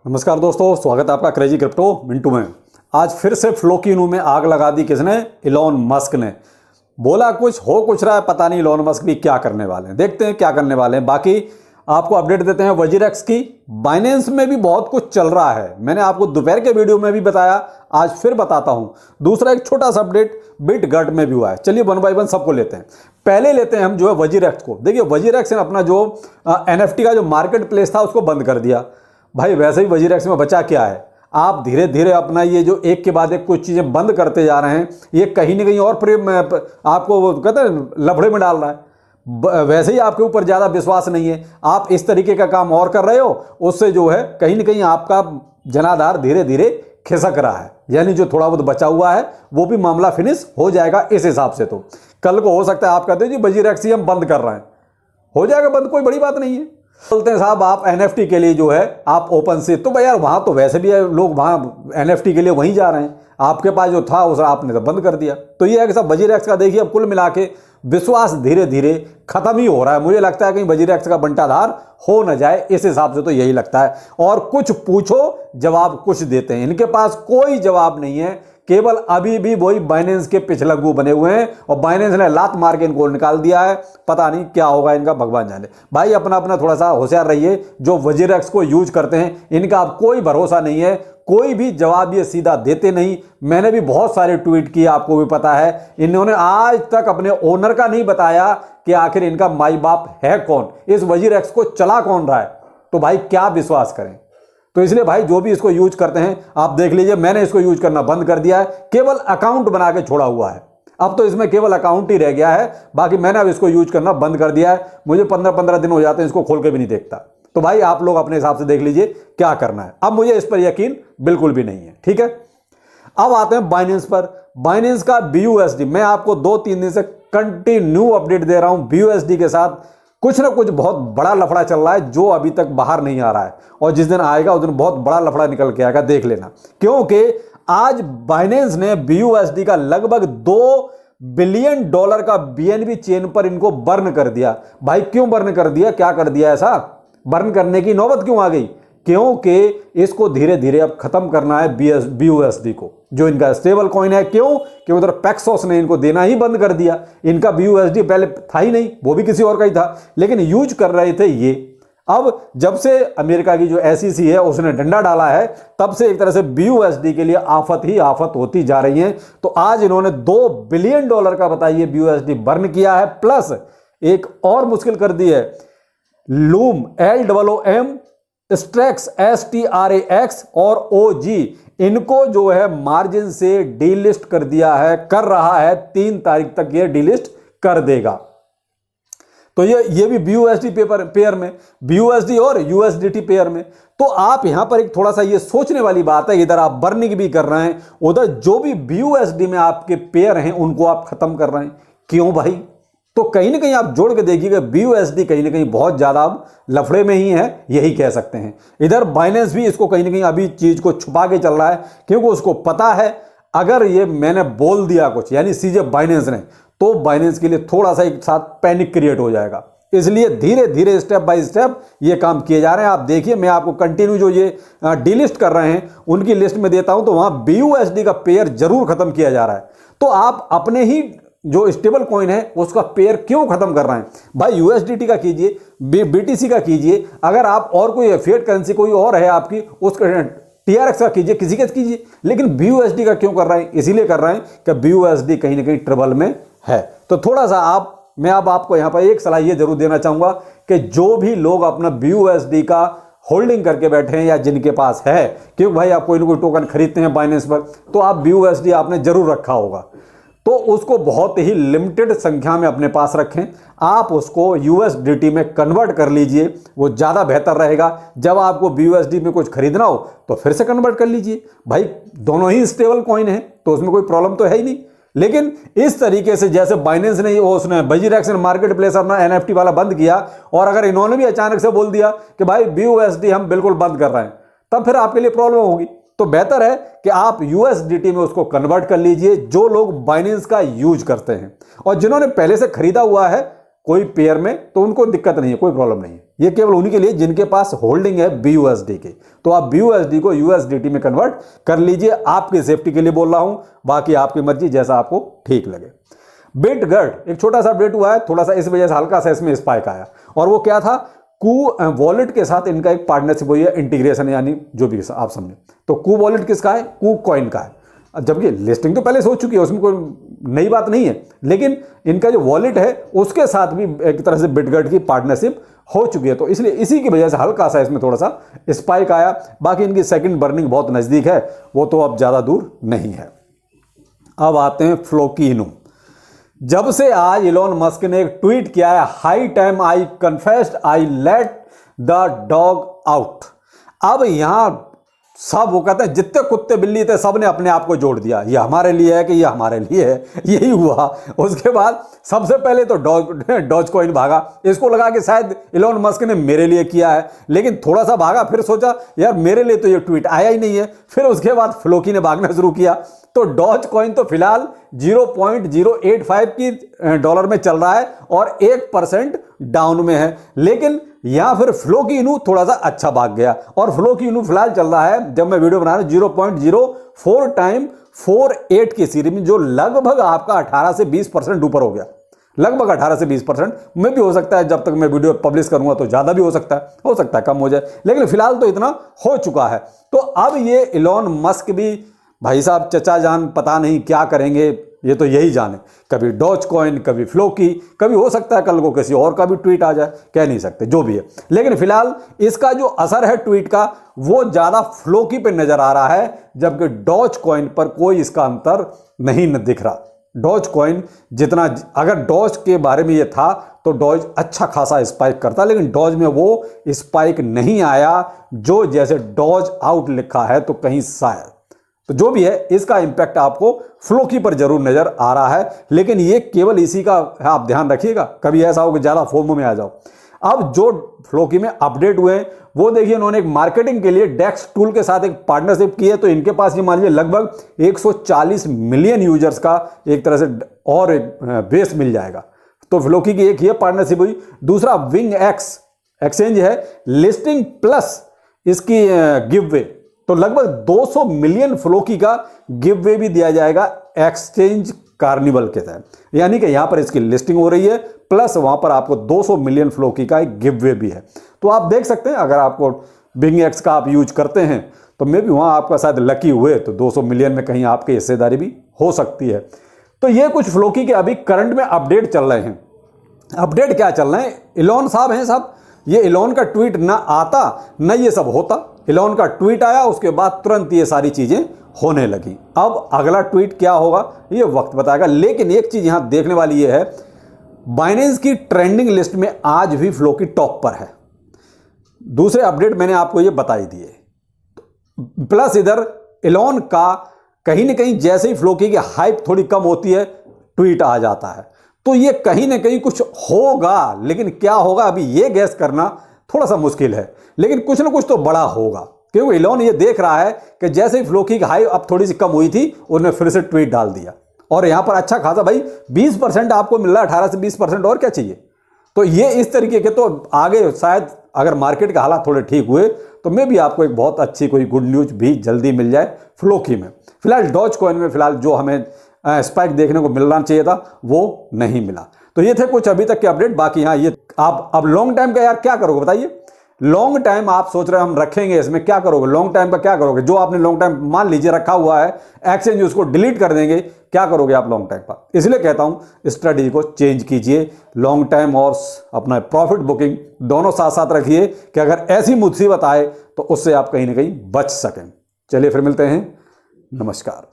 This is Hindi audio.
नमस्कार दोस्तों, स्वागत है आपका क्रेजी क्रिप्टो मिंटू में। आज फिर से फ्लोकिनू में आग लगा दी किसने? इलॉन मस्क ने। बोला कुछ हो कुछ रहा है, पता नहीं इलॉन मस्क भी क्या करने वाले हैं। देखते हैं क्या करने वाले हैं। बाकी आपको अपडेट देते हैं वजीरेक्स की। बाइनेंस में भी बहुत कुछ चल रहा है, मैंने आपको दोपहर के वीडियो में भी बताया, आज फिर बताता हूं। दूसरा एक छोटा सा अपडेट बिटगट में भी हुआ है। चलिए वन बाय वन सबको लेते हैं। पहले लेते हैं हम जो है वजीरेक्स को। देखिए वजीरेक्स ने अपना जो NFT का जो मार्केट प्लेस था उसको बंद कर दिया। भाई वैसे ही वजीरेक्स में बचा क्या है? आप धीरे धीरे अपना ये जो एक के बाद एक कुछ चीज़ें बंद करते जा रहे हैं, ये कहीं ना कहीं और आपको वो कहते हैं लफड़े में डाल रहा है। वैसे ही आपके ऊपर ज़्यादा विश्वास नहीं है, आप इस तरीके का काम और कर रहे हो, उससे जो है कहीं ना कहीं आपका जनाधार धीरे धीरे खिसक रहा है। यानी जो थोड़ा बहुत बचा हुआ है वो भी मामला फिनिश हो जाएगा इस हिसाब से। तो कल को हो सकता है आप कहते हो जी वजीरेक्स ही हम बंद कर रहे हैं, हो जाएगा बंद, कोई बड़ी बात नहीं है। बोलते हैं साहब आप NFT के लिए जो है आप ओपन से, तो भाई यार वहां तो वैसे भी लोग वहां NFT के लिए वहीं जा रहे हैं, आपके पास जो था उसे आपने तो बंद कर दिया। तो ये है कि सब वजीरेक्स का देखिए अब कुल मिला के विश्वास धीरे धीरे खत्म ही हो रहा है। मुझे लगता है कहीं वजीरेक्स का बंटाधार हो न जाए, इस हिसाब से तो यही लगता है। और कुछ पूछो जवाब कुछ देते हैं, इनके पास कोई जवाब नहीं है, केवल अभी भी वही बाइनेंस के पिछलग्गू बने हुए हैं और बाइनेंस ने लात मार के इनको निकाल दिया है। पता नहीं क्या होगा इनका, भगवान जाने। भाई अपना अपना थोड़ा सा होशियार रहिए। जो वजीरेक्स को यूज करते हैं इनका अब कोई भरोसा नहीं है, कोई भी जवाब ये सीधा देते नहीं। मैंने भी बहुत सारे ट्वीट किए, आपको भी पता है। इन्होंने आज तक अपने ओनर का नहीं बताया कि आखिर इनका माई बाप है कौन, इस वजीरेक्स को चला कौन रहा है। तो भाई क्या विश्वास करें? तो इसलिए भाई जो भी इसको यूज करते हैं आप देख लीजिए, मैंने इसको यूज करना बंद कर दिया है, केवल अकाउंट बना के छोड़ा हुआ है। अब तो इसमें केवल अकाउंट ही रह गया है, बाकी मैंने अब इसको यूज करना बंद कर दिया है। मुझे 15-15 दिन हो जाते हैं इसको खोल के भी नहीं देखता। तो भाई आप लोग अपने हिसाब से देख लीजिए क्या करना है। अब मुझे इस पर यकीन बिल्कुल भी नहीं है, ठीक है। अब आते हैं बाइनेंस पर। बाइनेंस का BUSD, मैं आपको 2-3 दिन से कंटिन्यू अपडेट दे रहा हूं। BUSD के साथ कुछ ना कुछ बहुत बड़ा लफड़ा चल रहा है जो अभी तक बाहर नहीं आ रहा है, और जिस दिन आएगा उस दिन बहुत बड़ा लफड़ा निकल के आएगा, देख लेना। क्योंकि आज बाइनेंस ने BUSD का लगभग $2 बिलियन का BNB चेन पर इनको बर्न कर दिया। भाई क्यों बर्न कर दिया, क्या कर दिया ऐसा? बर्न करने की नौबत क्यों आ गई? क्योंकि इसको धीरे धीरे अब खत्म करना है BUSD को, जो इनका स्टेबल कॉइन है। क्यों कि उधर पैक्सोस ने इनको देना ही बंद कर दिया। इनका BUSD पहले था ही नहीं, वो भी किसी और का ही था, लेकिन यूज कर रहे थे ये। अब जब से अमेरिका की जो SEC है उसने डंडा डाला है, तब से एक तरह से BUSD के लिए आफत ही आफत होती जा रही है। तो आज इन्होंने $2 बिलियन का बताइए BUSD बर्न किया है, प्लस एक और मुश्किल कर दी है। लूम LOOM, स्ट्रेक्स STRAX और OG, इनको जो है मार्जिन से डीलिस्ट कर दिया है, कर रहा है। 3 तारीख तक ये डीलिस्ट कर देगा। तो ये भी BUSD पेयर में, BUSD और USDT पेयर में। तो आप यहां पर एक थोड़ा सा ये सोचने वाली बात है, इधर आप बर्निंग भी कर रहे हैं, उधर जो भी BUSD में आपके पेयर हैं उनको आप खत्म कर रहे हैं। क्यों भाई? तो कहीं ना कहीं आप जोड़ के देखिएगा BUSD कहीं ना कहीं बहुत ज्यादा अब लफड़े में ही है, यही कह सकते हैं। इधर बाइनेंस भी इसको कहीं ना कहीं अभी चीज को छुपा के चल रहा है, क्योंकि उसको पता है अगर ये मैंने बोल दिया कुछ, यानी सीजे बाइनेंस ने, तो बाइनेंस के लिए थोड़ा सा एक साथ पैनिक क्रिएट हो जाएगा। इसलिए धीरे धीरे स्टेप बाय स्टेप ये काम किए जा रहे हैं। आप देखिए, मैं आपको कंटिन्यू जो ये डीलिस्ट कर रहे हैं उनकी लिस्ट में देता हूं, तो वहां BUSD का पेयर जरूर खत्म किया जा रहा है। तो आप अपने ही जो स्टेबल कॉइन है उसका पेयर क्यों खत्म कर रहे हैं? भाई USDT का कीजिए, BTC का कीजिए, अगर आप और कोई फिएट करेंसी कोई और है आपकी, उसका TRX का कीजिए, किसी का कीजिए, लेकिन BUSD का क्यों कर रहे हैं? इसीलिए कर रहे हैं कि BUSD कहीं ना कहीं ट्रबल में है। तो थोड़ा सा मैं अब आपको यहां पर एक सलाह ये जरूर देना चाहूंगा कि जो भी लोग अपना BUSD का होल्डिंग करके बैठे हैं या जिनके पास है, क्योंकि भाई आप कोई ना कोई टोकन खरीदते हैं बाइनेंस पर, तो आप BUSD आपने जरूर रखा होगा, तो उसको बहुत ही लिमिटेड संख्या में अपने पास रखें। आप उसको USDT में कन्वर्ट कर लीजिए, वो ज़्यादा बेहतर रहेगा। जब आपको BUSD में कुछ खरीदना हो तो फिर से कन्वर्ट कर लीजिए। भाई दोनों ही स्टेबल कॉइन है तो उसमें कोई प्रॉब्लम तो है ही नहीं। लेकिन इस तरीके से जैसे बाइनेंस ने उसने वजीरेक्स ने मार्केट प्लेस अपना NFT वाला बंद किया, और अगर इन्होंने भी अचानक से बोल दिया कि भाई BUSD हम बिल्कुल बंद कर रहे हैं, तब फिर आपके लिए प्रॉब्लम होगी। तो बेहतर है कि आप USDT में उसको कन्वर्ट कर लीजिए, जो लोग बाइनेंस का यूज करते हैं। और जिन्होंने पहले से खरीदा हुआ है कोई पेयर में, तो उनको दिक्कत नहीं है, कोई प्रॉब्लम नहीं है। ये केवल उन्हीं के लिए जिनके पास होल्डिंग है BUSD के। तो आप BUSD को USDT में कन्वर्ट कर लीजिए, आपकी सेफ्टी के लिए बोल रहा हूं, बाकी आपकी मर्जी, जैसा आपको ठीक लगे। बिटगर्ड एक छोटा सा अपडेट हुआ है, थोड़ा सा इस वजह से हल्का सा इसमें स्पाइक आया, और वो क्या था, कू वॉलेट के साथ इनका एक पार्टनरशिप हुई है, इंटीग्रेशन, यानी जो भी आप समझे। तो कू वॉलेट किसका है, कू कॉइन का है, जबकि लिस्टिंग तो पहले से हो चुकी है, उसमें कोई नई बात नहीं है, लेकिन इनका जो वॉलेट है उसके साथ भी एक तरह से बिटगर्ड की पार्टनरशिप हो चुकी है, तो इसलिए इसी की वजह से हल्का सा इसमें थोड़ा सा स्पाइक आया। बाकी इनकी सेकंड बर्निंग बहुत नज़दीक है, वो तो अब ज़्यादा दूर नहीं है। अब आते हैं फ्लोकिनो। जब से आज इलॉन मस्क ने एक ट्वीट किया है, high time I confessed I let the dog out. अब यहां सब वो कहते हैं जितने कुत्ते बिल्ली थे सब ने अपने आप को जोड़ दिया, ये हमारे लिए है कि ये हमारे लिए है, यही हुआ। उसके बाद सबसे पहले तो डॉज कॉइन भागा, इसको लगा कि शायद इलॉन मस्क ने मेरे लिए किया है, लेकिन थोड़ा सा भागा, फिर सोचा यार मेरे लिए तो ये ट्वीट आया ही नहीं है, फिर उसके बाद फ्लोकी ने भागना शुरू किया। तो डॉज कॉइन तो फिलहाल 0.085 की डॉलर में चल रहा है और 1% डाउन में है, लेकिन यहां फिर फ्लोकिनो थोड़ा सा अच्छा भाग गया, और फ्लोकिनो फिलहाल चल रहा है, जब मैं वीडियो बना रहा हूं 0.04 टाइम 48 की सीरीज में, जो लगभग आपका 18 से 20% ऊपर हो गया, लगभग 18 से 20% में भी हो सकता है, जब तक मैं वीडियो पब्लिश करूंगा तो ज्यादा भी हो सकता है कम हो जाए, लेकिन फिलहाल तो इतना हो चुका है। तो अब ये इलॉन मस्क भी भाई साहब चचा जान पता नहीं क्या करेंगे, ये तो यही जाने, कभी डॉज कॉइन, कभी फ्लोकी, कभी हो सकता है कल को किसी और का भी ट्वीट आ जाए, कह नहीं सकते, जो भी है। लेकिन फिलहाल इसका जो असर है ट्वीट का, वो ज्यादा फ्लोकी पे नजर आ रहा है, जबकि डॉज कॉइन पर कोई इसका अंतर नहीं दिख रहा। डॉज कॉइन जितना, अगर डॉज के बारे में ये था तो डॉज अच्छा खासा स्पाइक करता, लेकिन डॉज में वो स्पाइक नहीं आया, जो जैसे डॉज आउट लिखा है, तो कहीं शायद, तो जो भी है इसका इंपैक्ट आपको फ्लोकी पर जरूर नजर आ रहा है, लेकिन ये केवल इसी का आप ध्यान रखिएगा, कभी ऐसा हो कि ज्यादा फोमो में आ जाओ। अब जो फ्लोकी में अपडेट हुए वो देखिए, उन्होंने एक मार्केटिंग के लिए डेक्स टूल के साथ एक पार्टनरशिप की है, तो इनके पास ये मान लीजिए लगभग 140 मिलियन यूजर्स का एक तरह से और एक बेस मिल जाएगा। तो फ्लोकी की एक ये पार्टनरशिप हुई। दूसरा विंग एक्स एक्सचेंज है, लिस्टिंग प्लस इसकी गिव वे, तो लगभग 200 मिलियन फ्लोकी का गिव वे भी दिया जाएगा एक्सचेंज कार्निवल के तहत, यानी कि यहां पर इसकी लिस्टिंग हो रही है, प्लस वहां पर आपको 200 मिलियन फ्लोकी का एक गिव वे भी है। तो आप देख सकते हैं, अगर आपको बिंग एक्स का आप यूज करते हैं तो मे भी वहां आपका शायद लकी हुए तो 200 मिलियन में कहीं आपकी हिस्सेदारी भी हो सकती है। तो ये कुछ फ्लोकी के अभी करंट में अपडेट चल रहे हैं। अपडेट क्या चल रहे हैं, इलॉन साहब हैं साहब, ये इलॉन का ट्वीट ना आता ना ये सब होता। इलॉन का ट्वीट आया, उसके बाद तुरंत ये सारी चीजें होने लगी। अब अगला ट्वीट क्या होगा ये वक्त बताएगा, लेकिन एक चीज यहां देखने वाली ये है, बाइनेंस की ट्रेंडिंग लिस्ट में आज भी फ्लोकी टॉप पर है। दूसरे अपडेट मैंने आपको ये बताई दिए, प्लस इधर इलॉन का कहीं ना कहीं जैसे ही फ्लोकी की हाइप थोड़ी कम होती है, ट्वीट आ जाता है, तो ये कहीं ना कहीं कुछ होगा, लेकिन क्या होगा अभी ये गैस करना थोड़ा सा मुश्किल है, लेकिन कुछ ना कुछ तो बड़ा होगा, क्योंकि इलॉन ये देख रहा है कि जैसे ही फ्लोकी की हाई अब थोड़ी सी कम हुई थी, उसने फिर से ट्वीट डाल दिया, और यहां पर अच्छा खासा भाई 20% आपको मिल रहा है, 18 से 20%, और क्या चाहिए। तो ये इस तरीके के, तो आगे शायद अगर मार्केट के हालात थोड़े ठीक हुए तो मैं भी आपको एक बहुत अच्छी कोई गुड न्यूज भी जल्दी मिल जाए फ्लोकी में। फिलहाल डॉज कॉइन में फिलहाल जो हमें स्पाइक देखने को मिलना चाहिए था वो नहीं मिला। तो ये थे कुछ अभी तक के अपडेट। बाकी हाँ, ये आप अब लॉन्ग टाइम का यार क्या करोगे बताइए, लॉन्ग टाइम आप सोच रहे हैं हम रखेंगे, इसमें क्या करोगे, लॉन्ग टाइम का क्या करोगे, जो आपने लॉन्ग टाइम मान लीजिए रखा हुआ है एक्सचेंज, उसको डिलीट कर देंगे, क्या करोगे आप लॉन्ग टाइम का। इसलिए कहता हूं स्ट्रेटजी को चेंज कीजिए, लॉन्ग टाइम और अपना प्रॉफिट बुकिंग दोनों साथ साथ रखिए, कि अगर ऐसी मुसीबत आए तो उससे आप कहीं ना कहीं बच सकें। चलिए फिर मिलते हैं, नमस्कार।